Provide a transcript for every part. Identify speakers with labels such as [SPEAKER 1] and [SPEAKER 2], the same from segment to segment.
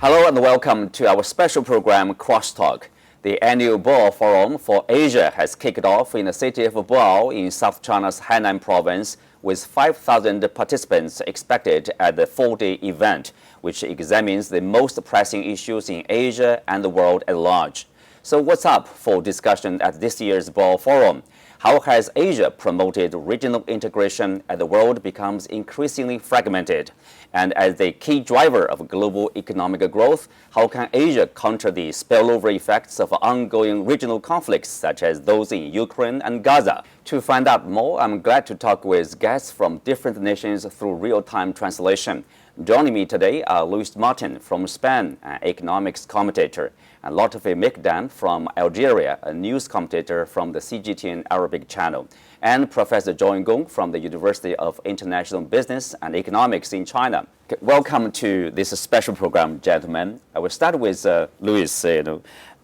[SPEAKER 1] Hello and welcome to our special program Crosstalk. The annual Boao Forum for Asia has kicked off in the city of Boao in South China's Hainan province, with 5,000 participants expected at the 4-day event, which examines the most pressing issues in Asia and the world at large. So what's up for discussion at this year's Boao Forum? How has Asia promoted regional integration as the world becomes increasingly fragmented? And as the key driver of global economic growth, how can Asia counter the spillover effects of ongoing regional conflicts such as those in Ukraine and Gaza? To find out more, I'm glad to talk with guests from different nations through real-time translation. Joining me today are Luis Martín from Spain, an economics commentator, and Lotfi Mekedem from Algeria, a news commentator from the CGTN Arabic channel, and Professor John Gong from the University of International Business and Economics in China. Welcome to this special program, gentlemen. I will start with Luis. The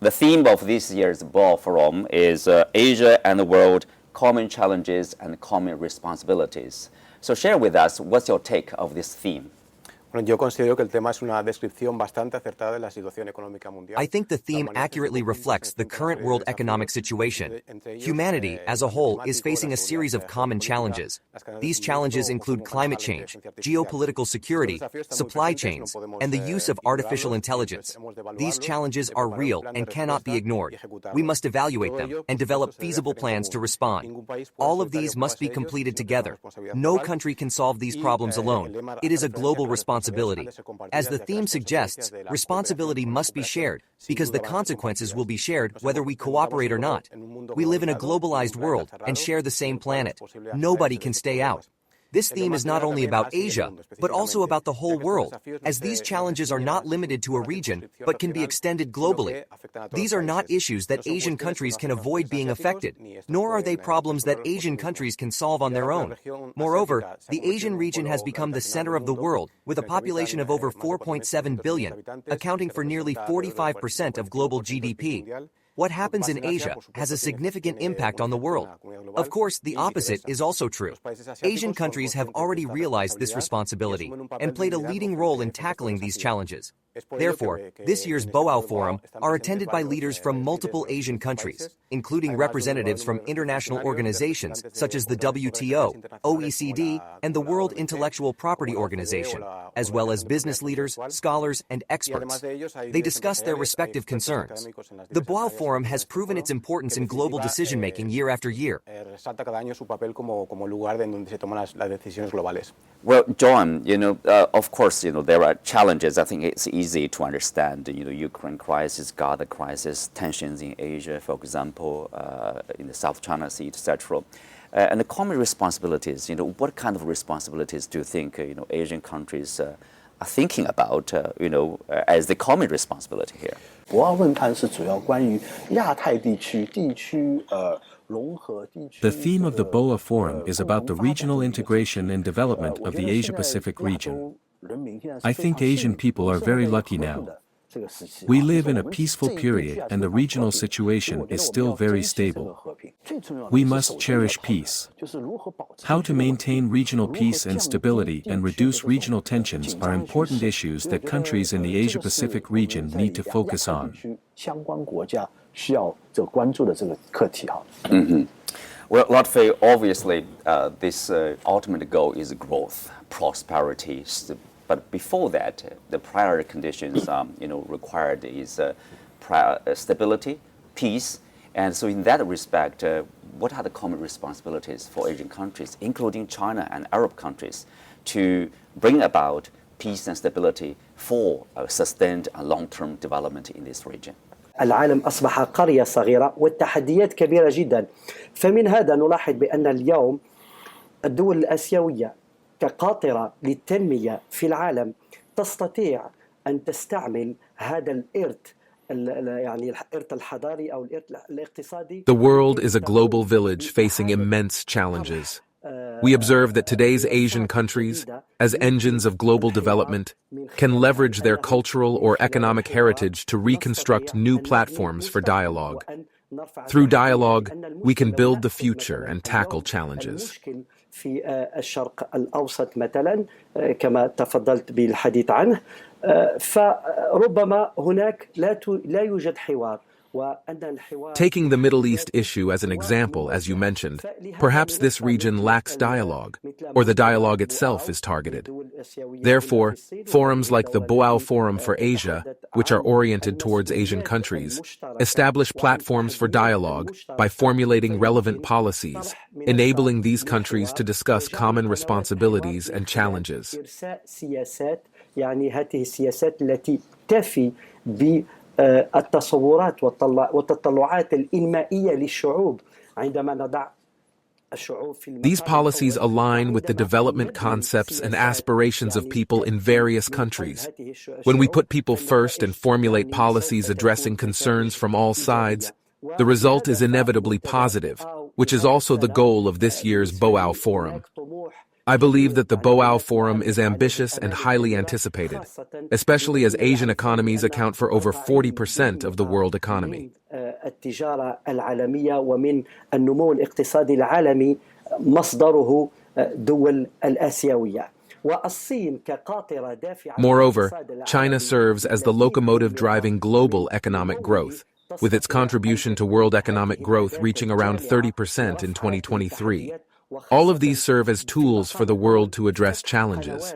[SPEAKER 1] theme of this year's Boao Forum is Asia and the world, common challenges and common responsibilities. So share with us, what's your take of this theme?
[SPEAKER 2] I think
[SPEAKER 3] the theme accurately reflects the current world economic situation. Humanity, as a whole, is facing a series of common challenges. These challenges include climate change, geopolitical security, supply chains, and the use of artificial intelligence. These challenges are real and cannot be ignored. We must evaluate them and develop feasible plans to respond. All of these must be completed together. No country can solve these problems alone. It is a global responsibility. As the theme suggests, responsibility must be shared, because the consequences will be shared whether we cooperate or not. We live in a globalized world and share the same planet. Nobody can stay out. This theme is not only about Asia, but also about the whole world, as these challenges are not limited to a region, but can be extended globally. These are not issues that Asian countries can avoid being affected, nor are they problems that Asian countries can solve on their own. Moreover, the Asian region has become the center of the world, with a population of over 4.7 billion, accounting for nearly 45% of global GDP. What happens in Asia has a significant impact on the world. Of course, the opposite is also true. Asian countries have already realized this responsibility and played a leading role in tackling these challenges. Therefore, this year's Boao Forum are attended by leaders from multiple Asian countries, including representatives from international organizations such as the WTO, OECD, and the World Intellectual Property Organization, as well as business leaders, scholars, and experts. They discuss their respective concerns. The Boao Forum has proven its importance in global decision-making year after year.
[SPEAKER 1] Well, John, of course, there are challenges. I think it's easy to understand, Ukraine crisis, Gaza crisis, tensions in Asia, for example, in the South China Sea, etc. And the common responsibilities, what kind of responsibilities do you think, Asian countries are thinking about, as the common responsibility here?
[SPEAKER 4] The theme of the Boao Forum is about the regional integration and development of the Asia-Pacific region. I think Asian people are very lucky now. We live in a peaceful period and the regional situation is still very stable. We must cherish peace. How to maintain regional peace and stability and reduce regional tensions are important issues that countries in the Asia-Pacific region need to focus on.
[SPEAKER 1] Mm-hmm. Well, Lotfi, obviously, this ultimate goal is growth, prosperity. But before that, the prior conditions, required is stability, peace. And so in that respect, what are the common responsibilities for Asian countries, including China and Arab countries, to bring about peace and stability for sustained and long-term development in this region?
[SPEAKER 5] العالم أصبح قرية صغيرة والتحديات كبيرة جدا. فمن هذا نلاحظ بأن اليوم الدول الآسيوية كقاطرة للتنمية في العالم تستطيع أن تستعمل هذا الإرث الإرث الحضاري أو الإرث الاقتصادي.
[SPEAKER 6] The world is a global village facing immense challenges. We observe that today's Asian countries, as engines of global development, can leverage their cultural or economic heritage to reconstruct new platforms for dialogue. Through dialogue, we can build the future and tackle challenges.
[SPEAKER 5] في الشرق الأوسط مثلا كما تفضلت بالحديث عنه، فربما هناك لا يوجد حوار.
[SPEAKER 6] Taking the Middle East issue as an example, as you mentioned, perhaps this region lacks dialogue, or the dialogue itself is targeted. Therefore, forums like the Boao Forum for Asia, which are oriented towards Asian countries, establish platforms for dialogue by formulating relevant policies, enabling these countries to discuss common responsibilities and challenges.
[SPEAKER 5] يعني هذه السياسات التي تفي بالتصورات والتطلعات الإنمائية للشعوب عندما نضع الشعوب في المقام.
[SPEAKER 6] These policies align with the development concepts and aspirations of people in various countries. When we put people first and formulate policies addressing concerns from all sides, the result is inevitably positive, which is also the goal of this year's Boao Forum. I believe that the Boao Forum is ambitious and highly anticipated, especially as Asian economies account for over 40% of the world economy.
[SPEAKER 5] التجارة العالمية ومن النمو الاقتصادي العالمي مصدره دول الآسيوية.
[SPEAKER 6] Moreover, China serves as the locomotive driving global economic growth, with its contribution to world economic growth reaching around 30% in 2023. All of these serve as tools for the world to address challenges.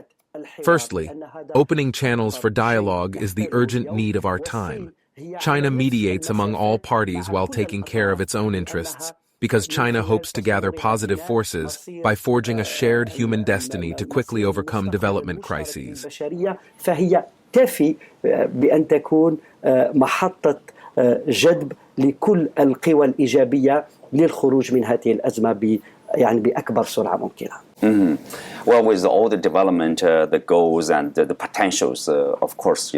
[SPEAKER 6] Firstly, opening channels for dialogue is the urgent need of our time. China mediates among all parties while taking care of its own interests, because China hopes to gather positive forces by forging a shared human destiny to quickly overcome development crises.
[SPEAKER 5] فهي تفي بأن تكون محطة جذب لكل القوى الإيجابية للخروج من هذه الأزمة بأكبر سرعة ممكنة.
[SPEAKER 1] Well, with all the development, the goals and the potentials, of course,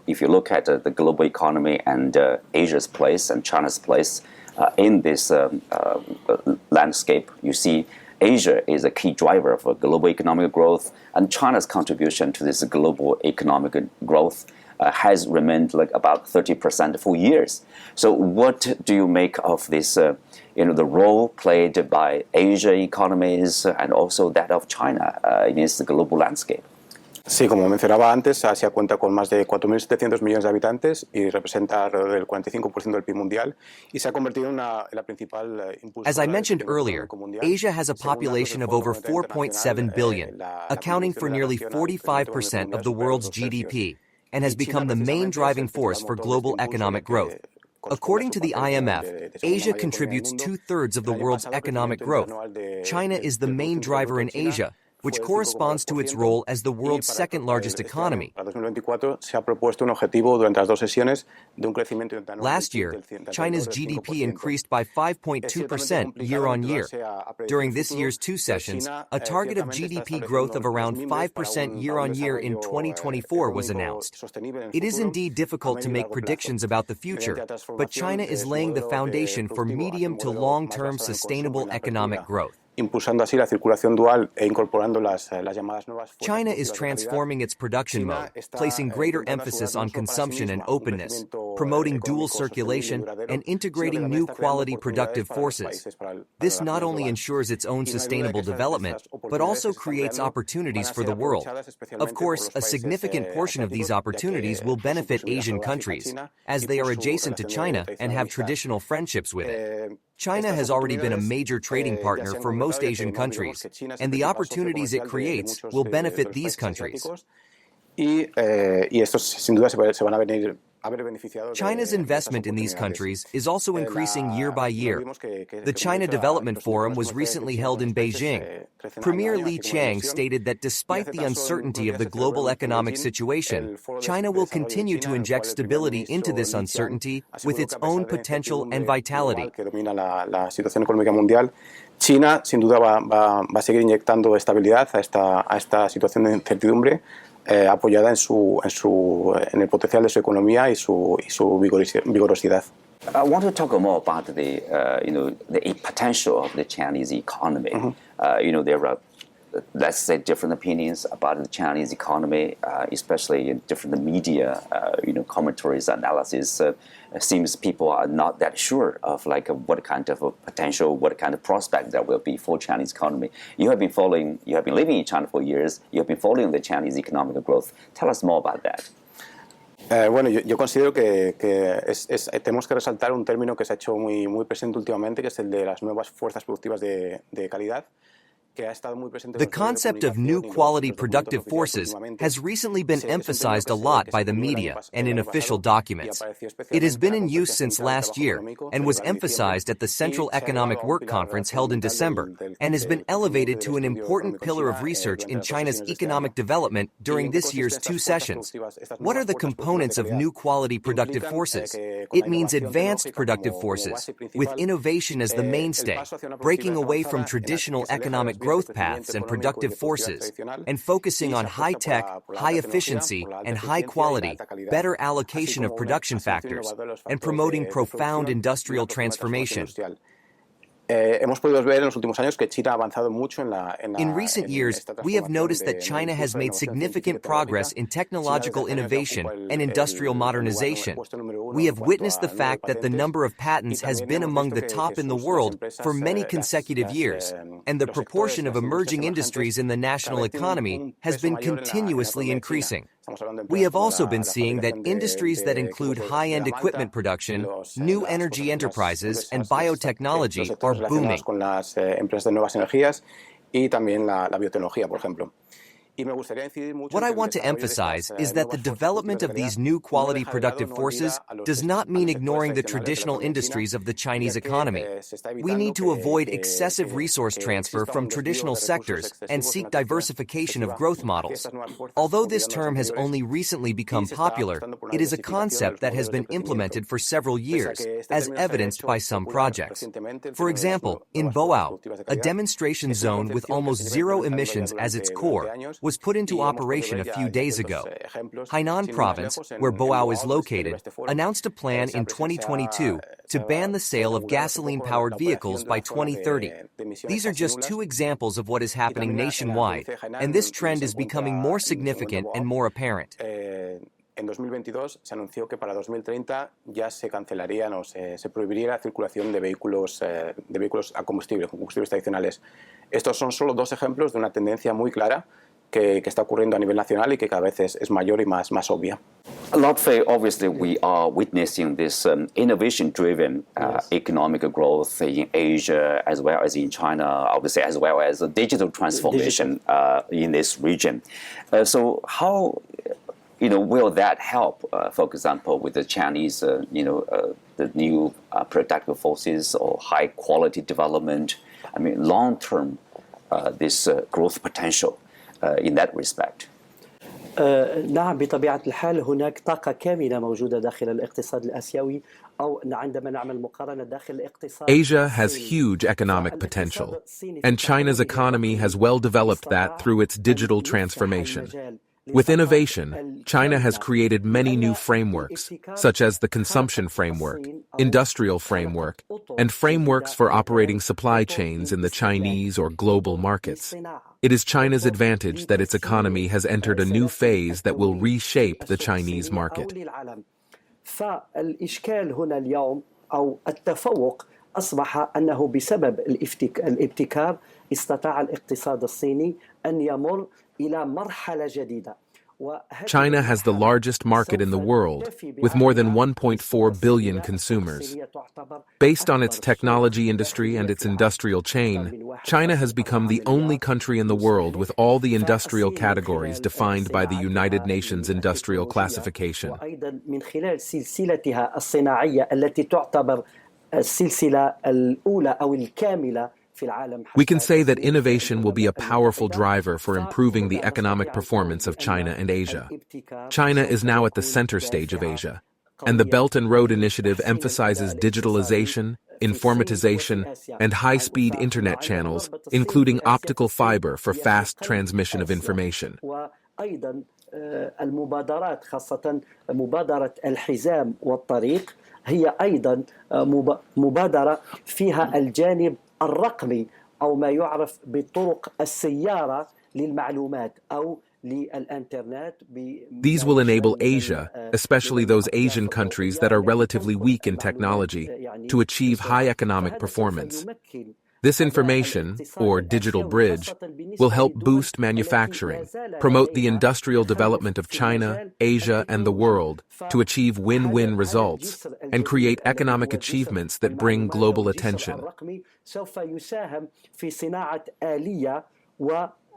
[SPEAKER 1] if you look at the global economy and Asia's place and China's place in this landscape, you see Asia is a key driver for global economic growth, and China's contribution to this global economic growth has remained like about 30% for years. So what do you make of this, the role played by Asian economies and also that of China in this global landscape?
[SPEAKER 2] Sí, como mencionaba antes, Asia cuenta con más de 4.700 millones de habitantes y representa alrededor del 45% del PIB mundial y se ha convertido en la principal impulsora.
[SPEAKER 3] As I mentioned earlier, Asia has a population of over 4.7 billion, accounting for nearly 45% of the world's GDP, and has become the main driving force for global economic growth. According to the IMF, Asia contributes 2/3 of the world's economic growth. China is the main driver in Asia, which corresponds to its role as the world's second-largest economy. Last year, China's GDP increased by 5.2% year-on-year. During this year's two sessions, a target of GDP growth of around 5% year-on-year in 2024 was announced. It is indeed difficult to make predictions about the future, but China is laying the foundation for medium to long-term sustainable economic growth.
[SPEAKER 2] Impulsando así la circulación dual e incorporando las llamadas nuevas.
[SPEAKER 3] China is transforming its production mode, placing greater emphasis on consumption and openness, promoting dual circulation, and integrating new quality productive forces. This not only ensures its own sustainable development, but also creates opportunities for the world. Of course, a significant portion of these opportunities will benefit Asian countries, as they are adjacent to China and have traditional friendships with it. China has already been a major trading partner for most Asian countries, and the opportunities it creates will benefit these countries. China's investment in these countries is also increasing year by year. The China Development Forum was recently held in Beijing. Premier Li Qiang stated that despite the uncertainty of the global economic situation, China will continue to inject stability into this uncertainty with its own potential and vitality.
[SPEAKER 2] China, sin duda, va a seguir inyectando estabilidad a esta situación de incertidumbre, apoyada en el potencial de su economía y su vigorosidad.
[SPEAKER 1] I want to talk more about the potential of the Chinese economy. There are let's say, different opinions about the Chinese economy, especially in different media, commentaries, analysis. It seems people are not that sure of what kind of a potential, what kind of prospect there will be for Chinese economy. You have been living in China for years. You have been following the Chinese economic growth. Tell us more about that.
[SPEAKER 2] Bueno, yo considero que tenemos que resaltar un término que se ha hecho muy presente últimamente, que es el de las nuevas fuerzas productivas de calidad.
[SPEAKER 3] The concept of new quality productive forces has recently been emphasized a lot by the media and in official documents. It has been in use since last year and was emphasized at the Central Economic Work Conference held in December and has been elevated to an important pillar of research in China's economic development during this year's 2 sessions. What are the components of new quality productive forces? It means advanced productive forces, with innovation as the mainstay, breaking away from traditional economic growth paths and productive forces, and focusing on high-tech, high-efficiency, and high-quality, better allocation of production factors, and promoting profound industrial transformation.
[SPEAKER 2] Hemos podido ver en los últimos años que China ha avanzado mucho
[SPEAKER 3] In recent years, we have noticed that China has made significant progress in technological innovation and industrial modernization. We have witnessed the fact that the number of patents has been among the top in the world for many consecutive years, and the proportion of emerging industries in the national economy has been continuously increasing. We have also been seeing that industries that include high-end equipment production, new energy enterprises, and biotechnology are booming.
[SPEAKER 2] Con las empresas de nuevas energías y también la biotecnología, por ejemplo.
[SPEAKER 3] What I want to emphasize is that the development of these new quality productive forces does not mean ignoring the traditional industries of the Chinese economy. We need to avoid excessive resource transfer from traditional sectors and seek diversification of growth models. Although this term has only recently become popular, it is a concept that has been implemented for several years, as evidenced by some projects. For example, in Boao, a demonstration zone with almost zero emissions as its core was put into operation a few days ago. Hainan province, where Boao is located, announced a plan in 2022 to ban the sale of gasoline-powered vehicles by 2030. These are just 2 examples of what is happening nationwide, and this trend is becoming more significant and more apparent.
[SPEAKER 2] En 2022 se anunció que para 2030 ya se cancelarían o se prohibiría la circulación de vehículos a combustible, con combustibles tradicionales. Estos son solo 2 ejemplos de una tendencia muy clara que está ocurriendo a nivel nacional y que cada vez es mayor y más obvia.
[SPEAKER 1] Lotfi, obviously we are witnessing this innovation-driven economic growth in Asia as well as in China, obviously, as well as a digital transformation in this region. So how will that help, for example, with the Chinese, the new productive forces or high-quality development? I mean, long-term, this growth potential in that respect.
[SPEAKER 5] نعم بطبيعة الحال هناك طاقة كامنة موجودة داخل الاقتصاد الآسيوي أو عندما نعمل مقارنة داخل الاقتصاد
[SPEAKER 6] Asia has huge economic potential, and China's economy has well developed that through its digital transformation. With innovation, China has created many new frameworks, such as the consumption framework, industrial framework, and frameworks for operating supply chains in the Chinese or global markets. It is China's advantage that its economy has entered a new phase that will reshape the Chinese market.
[SPEAKER 5] فالإشكال هنا اليوم أو التفوق أصبح أنه بسبب الابتكار استطاع الاقتصاد الصيني أن يمر إلى مرحلة جديدة.
[SPEAKER 6] China has the largest market in the world, with more than 1.4 billion consumers. Based on its technology industry and its industrial chain, China has become the only country in the world with all the industrial categories defined by the United Nations Industrial Classification.
[SPEAKER 5] من خلال سلسلتها الصناعية التي تعتبر السلسلة الأولى أو الكاملة.
[SPEAKER 6] We can say that innovation will be a powerful driver for improving the economic performance of China and Asia. China is now at the center stage of Asia, and the Belt and Road Initiative emphasizes digitalization, informatization, and high-speed internet channels, including optical fiber for fast transmission of information.
[SPEAKER 5] المبادرات خاصة مبادرة الحزام والطريق هي أيضا مبادرة فيها الجانب الرقمي أو ما يعرف بطرق السيارة للمعلومات أو للإنترنت.
[SPEAKER 6] These will enable Asia, especially those Asian countries that are relatively weak in technology, to achieve high economic performance. This information, or digital bridge, will help boost manufacturing, promote the industrial development of China, Asia, and the world to achieve win-win results, and create economic achievements that bring global attention.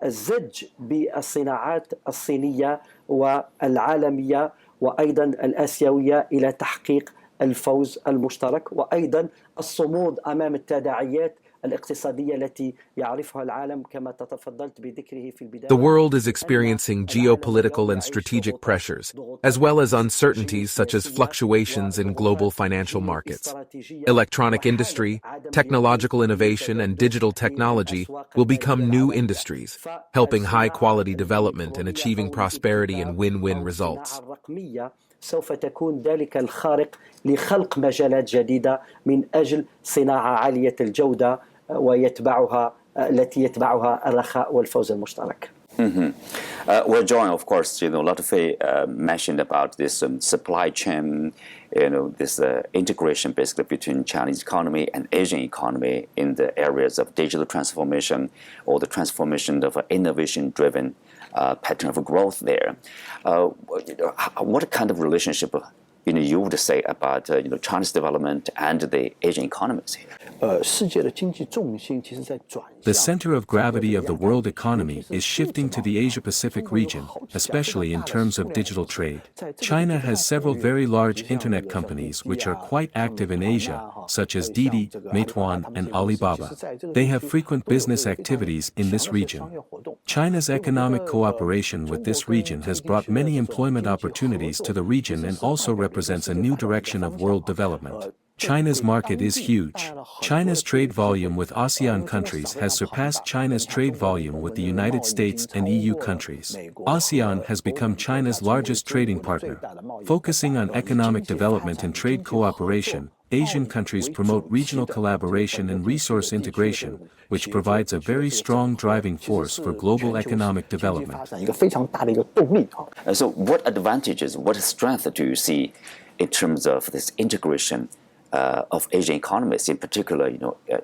[SPEAKER 5] الزج بالصناعات الصينية والعالمية وأيضا الآسيوية إلى تحقيق الفوز المشترك، وأيضا الصمود أمام التداعيات الاقتصادية التي يعرفها العالم كما تفضلت بذكره في البداية.
[SPEAKER 6] The world is experiencing geopolitical and strategic pressures, as well as uncertainties such as fluctuations in global financial markets. Electronic industry, technological innovation, and digital technology will become new industries, helping high-quality development and achieving prosperity and win-win results.
[SPEAKER 5] سوف تكون ذلك الخارق لخلق مجالات جديدة من أجل صناعة عالية الجودة التي يتبعها الرخاء والفوز المشترك.
[SPEAKER 1] Well, John, of course, Lotfi mentioned about this supply chain, this integration basically between Chinese economy and Asian economy in the areas of digital transformation or the transformation of innovation-driven pattern of growth there. What kind of relationship you would say about China's development and the Asian economies here?
[SPEAKER 4] The center of gravity of the world economy is shifting to the Asia-Pacific region, especially in terms of digital trade. China has several very large internet companies which are quite active in Asia, such as Didi, Meituan, and Alibaba. They have frequent business activities in this region. China's economic cooperation with this region has brought many employment opportunities to the region and also represents a new direction of world development. China's market is huge. China's trade volume with ASEAN countries has surpassed China's trade volume with the United States and EU countries. ASEAN has become China's largest trading partner. Focusing on economic development and trade cooperation, Asian countries promote regional collaboration and resource integration, which provides a very strong driving force for global economic development.
[SPEAKER 1] So what advantages, what strength do you see in terms of this integration of Asian economies, in particular,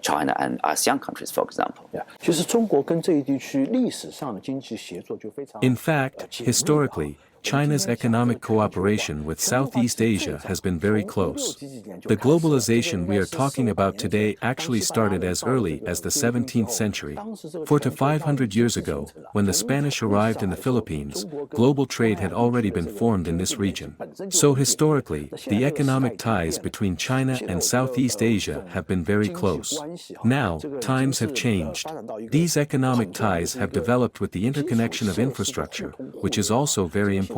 [SPEAKER 1] China and ASEAN countries, for example?
[SPEAKER 4] In fact, historically, China's economic cooperation with Southeast Asia has been very close. The globalization we are talking about today actually started as early as the 17th century. 400 to 500 years ago, when the Spanish arrived in the Philippines, global trade had already been formed in this region. So historically, the economic ties between China and Southeast Asia have been very close. Now, times have changed. These economic ties have developed with the interconnection of infrastructure, which is also very important.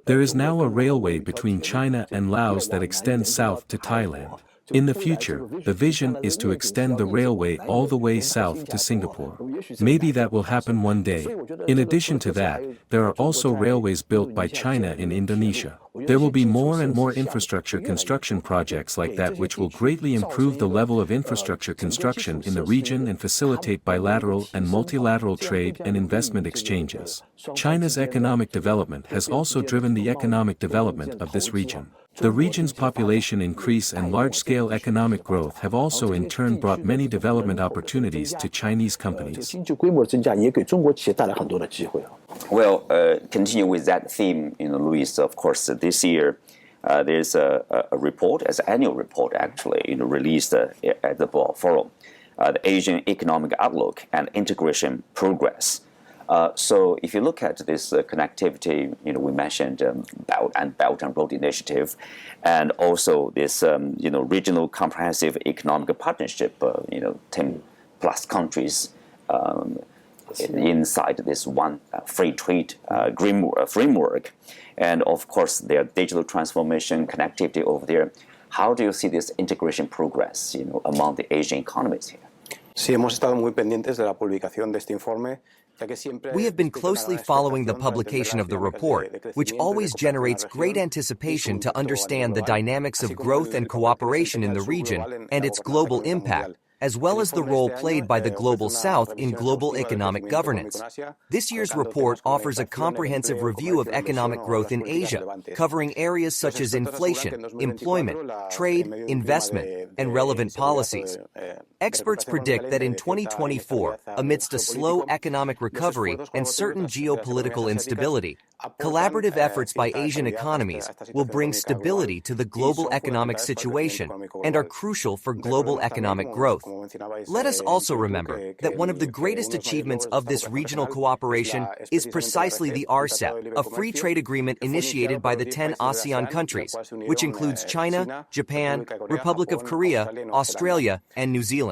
[SPEAKER 4] There is now a railway between China and Laos that extends south to Thailand. In the future, the vision is to extend the railway all the way south to Singapore. Maybe that will happen one day. In addition to that, there are also railways built by China in Indonesia. There will be more and more infrastructure construction projects like that which will greatly improve the level of infrastructure construction in the region and facilitate bilateral and multilateral trade and investment exchanges. China's economic development has also driven the economic development of this region. The region's population increase and large-scale economic growth have also in turn brought many development opportunities to Chinese companies.
[SPEAKER 1] Well, continue with that theme, Luis. Of course, this year there's a report, as an annual report actually, released at the Boao Forum, the Asian Economic Outlook and Integration Progress. So if you look at this connectivity, we mentioned Belt and Road Initiative, and also this, regional comprehensive economic partnership, 10 plus countries inside this one free trade framework. And of course, their digital transformation, connectivity over there. How do you see this integration progress, among the Asian economies here?
[SPEAKER 2] Sí, hemos estado muy pendientes de la publicación de este informe.
[SPEAKER 3] We have been closely following the publication of the report, which always generates great anticipation to understand the dynamics of growth and cooperation in the region and its global impact, as well as the role played by the Global South in global economic governance. This year's report offers a comprehensive review of economic growth in Asia, covering areas such as inflation, employment, trade, investment, and relevant policies. Experts predict that in 2024, amidst a slow economic recovery and certain geopolitical instability, collaborative efforts by Asian economies will bring stability to the global economic situation and are crucial for global economic growth. Let us also remember that one of the greatest achievements of this regional cooperation is precisely the RCEP, a free trade agreement initiated by the 10 ASEAN countries, which includes China, Japan, Republic of Korea, Australia, and New Zealand.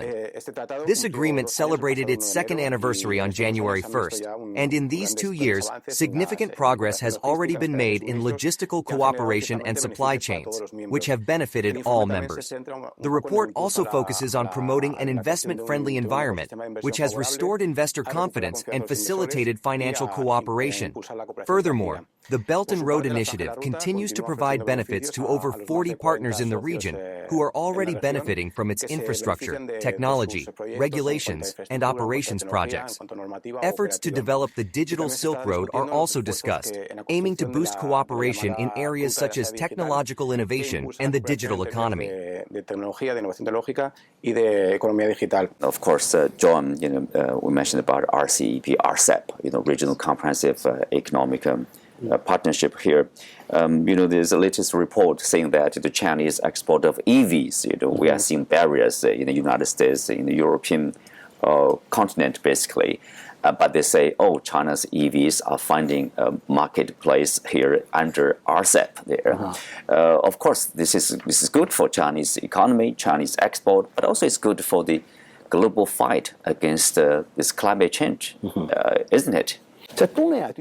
[SPEAKER 3] This agreement celebrated its second anniversary on January 1st, and in these 2 years, significant progress has already been made in logistical cooperation and supply chains, which have benefited all members. The report also focuses on promoting an investment-friendly environment, which has restored investor confidence and facilitated financial cooperation. Furthermore, the Belt and Road Initiative continues to provide benefits to over 40 partners in the region who are already benefiting from its infrastructure, technology, regulations, and operations projects. Efforts to develop the Digital Silk Road are also discussed, aiming to boost cooperation in areas such as technological innovation and the digital economy.
[SPEAKER 1] Of course, John, we mentioned about RCEP, RCEP, Regional Comprehensive Economic Partnership here. There's a latest report saying that the Chinese export of EVs, we are seeing barriers in the United States, in the European continent, basically. But they say, China's EVs are finding a marketplace here under RCEP there. Of course, this is good for Chinese economy, Chinese export, but also it's good for the global fight against this climate change, isn't it?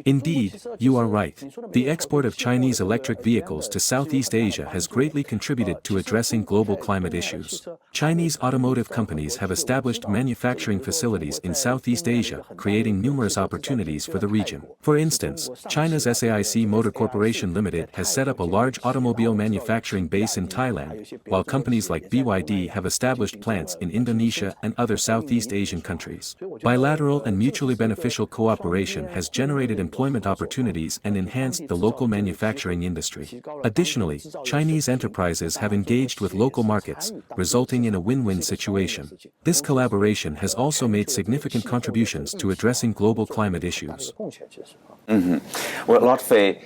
[SPEAKER 4] Indeed, you are right. The export of Chinese electric vehicles to Southeast Asia has greatly contributed to addressing global climate issues. Chinese automotive companies have established manufacturing facilities in Southeast Asia, creating numerous opportunities for the region. For instance, China's SAIC Motor Corporation Limited has set up a large automobile manufacturing base in Thailand, while companies like BYD have established plants in Indonesia and other Southeast Asian countries. Bilateral and mutually beneficial cooperation has generated employment opportunities and enhanced the local manufacturing industry. Additionally, Chinese enterprises have engaged with local markets, resulting in a win-win situation. This collaboration has also made significant contributions to addressing global climate issues.
[SPEAKER 1] Well, Lotfi,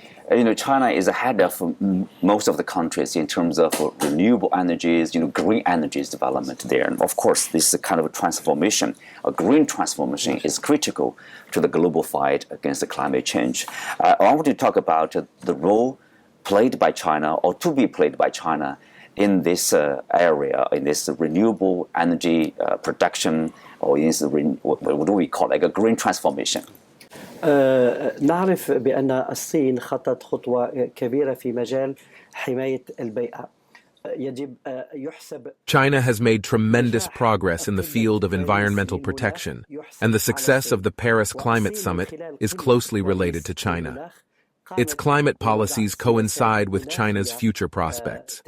[SPEAKER 1] China is ahead of most of the countries in terms of renewable energies, green energies development there. And of course, this is kind of a transformation. A green transformation is critical to the global fight against the climate change. I want to talk about the role played by China or to be played by China in this area, in this renewable energy production, or in this, what do we call like a green transformation?
[SPEAKER 5] نعرف بأن الصين خطت خطوة كبيرة في مجال حماية البيئة.
[SPEAKER 6] China has made tremendous progress in the field of environmental protection, and the success of the Paris Climate Summit is closely related to China. Its climate policies coincide with China's future prospects.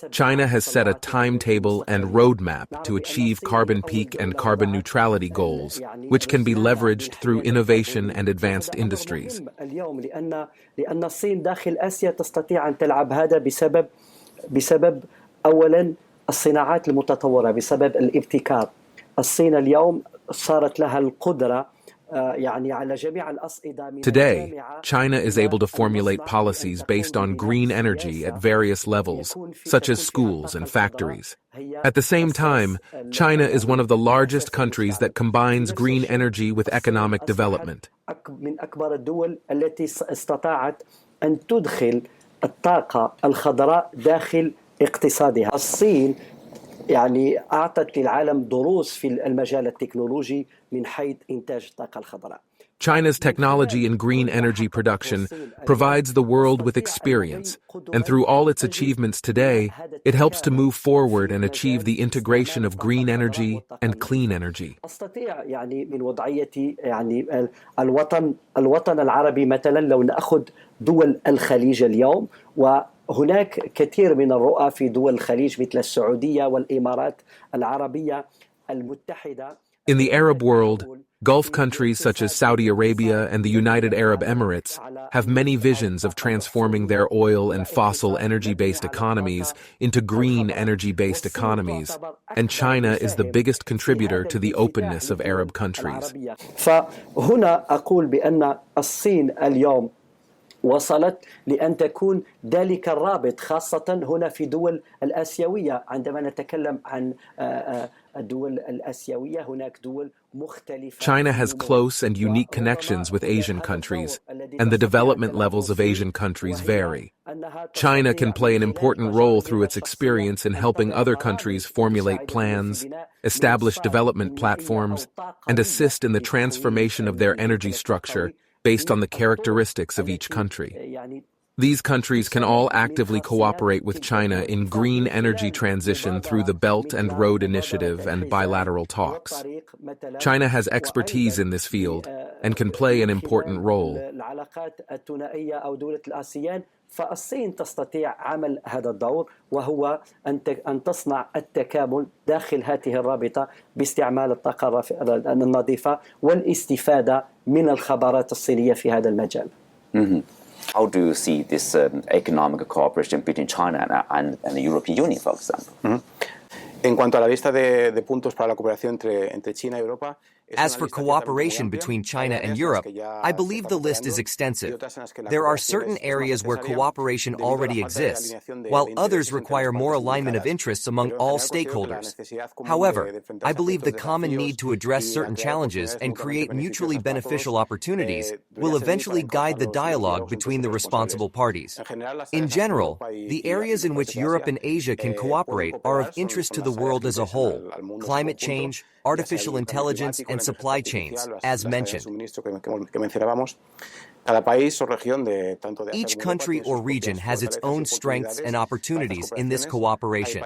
[SPEAKER 6] China has set a timetable and roadmap to achieve carbon peak and carbon neutrality goals, which can be leveraged through innovation and advanced industries.
[SPEAKER 5] لأن الصين داخل آسيا تستطيع أن تلعب هذا بسبب أولاً الصناعات المتطورة، بسبب الابتكار. الصين اليوم صارت لها القدرة
[SPEAKER 6] Today, China is able to formulate policies based on green energy at various levels, such as schools and factories. At the same time, China is one of the largest countries that combines green energy with economic development.
[SPEAKER 5] من أكبر الدول التي استطاعت أن تدخل الطاقة الخضراء داخل اقتصادها. الصين أعطت للعالم دروس في المجال التكنولوجي من حيث إنتاج الطاقة الخضراء.
[SPEAKER 6] China's technology in green energy production provides the world with experience, and through all its achievements today, it helps to move forward and achieve the integration of green energy and clean energy.
[SPEAKER 5] أستطيع من وضعية الوطن العربي مثلا لو نأخذ دول الخليج اليوم، وهناك كثير من الرؤى في دول الخليج مثل السعودية والإمارات العربية
[SPEAKER 6] In the Arab world, Gulf countries such as Saudi Arabia and the United Arab Emirates have many visions of transforming their oil and fossil energy-based economies into green energy-based economies, and China is the biggest contributor to the openness of Arab countries.
[SPEAKER 5] فهنا أقول بأن الصين اليوم وصلت لأن تكون ذلك الرابط خاصة هنا في دول الآسيوية. عندما نتكلم عن الدول الآسيوية هناك دول مختلفة.
[SPEAKER 6] China has close and unique connections with Asian countries, and the development levels of Asian countries vary. China can play an important role through its experience in helping other countries formulate plans, establish development platforms, and assist in the transformation of their energy structure based on the characteristics of each country. These countries can all actively cooperate with China in green energy transition through the Belt and Road Initiative and bilateral talks. China has expertise in this field and can play an important role.
[SPEAKER 5] فالصين تستطيع عمل هذا الدور وهو أن تصنع التكامل داخل هذه الرابطة باستعمال الطاقة النظيفة والاستفادة من الخبرات الصينية في هذا المجال.
[SPEAKER 1] How do you see this economic cooperation between China and the European Union, for example?
[SPEAKER 2] En cuanto a la lista de puntos para la cooperación entre China y Europa,
[SPEAKER 3] as for cooperation between China and Europe, I believe the list is extensive. There are certain areas where cooperation already exists, while others require more alignment of interests among all stakeholders. However, I believe the common need to address certain challenges and create mutually beneficial opportunities will eventually guide the dialogue between the responsible parties. In general, the areas in which Europe and Asia can cooperate are of interest to the world as a whole: climate change, artificial intelligence, and supply chains, as mentioned. Each country or region has its own strengths and opportunities in this cooperation.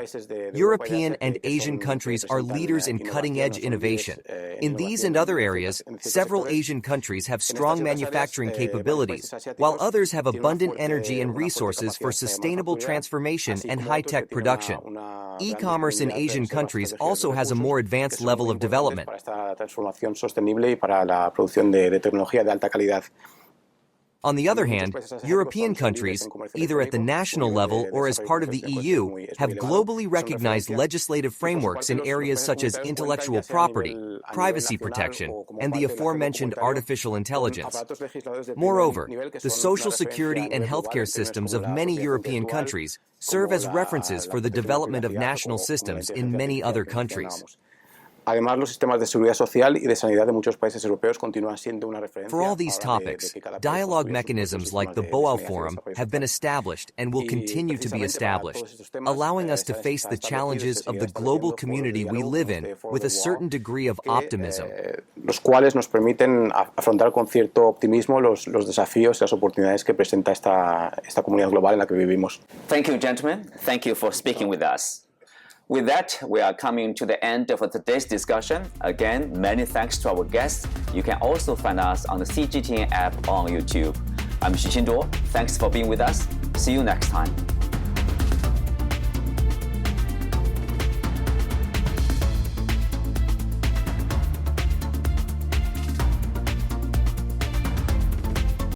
[SPEAKER 3] European and Asian countries are leaders in cutting-edge innovation. In these and other areas, several Asian countries have strong manufacturing capabilities, while others have abundant energy and resources for sustainable transformation and high-tech production. E-commerce in Asian countries also has a more advanced level of development. On the other hand, European countries, either at the national level or as part of the EU, have globally recognized legislative frameworks in areas such as intellectual property, privacy protection, and the aforementioned artificial intelligence. Moreover, the social security and healthcare systems of many European countries serve as references for the development of national systems in many other countries.
[SPEAKER 2] Además, los sistemas de seguridad social y de sanidad de muchos países europeos continúan siendo una referencia.
[SPEAKER 3] For all these topics, dialogue mechanisms like the Boao Forum have been established and will continue to be established, allowing us to face the challenges of the global community we live in with a certain degree of optimism.
[SPEAKER 2] Los cuales nos permiten afrontar con cierto optimismo los desafíos y las oportunidades que presenta esta comunidad global en la que vivimos.
[SPEAKER 1] Thank you, gentlemen. Thank you for speaking with us. With that, we are coming to the end of today's discussion. Again, many thanks to our guests. You can also find us on the CGTN app on YouTube. I'm Xixin Zhuo. Thanks for being with us. See you next time.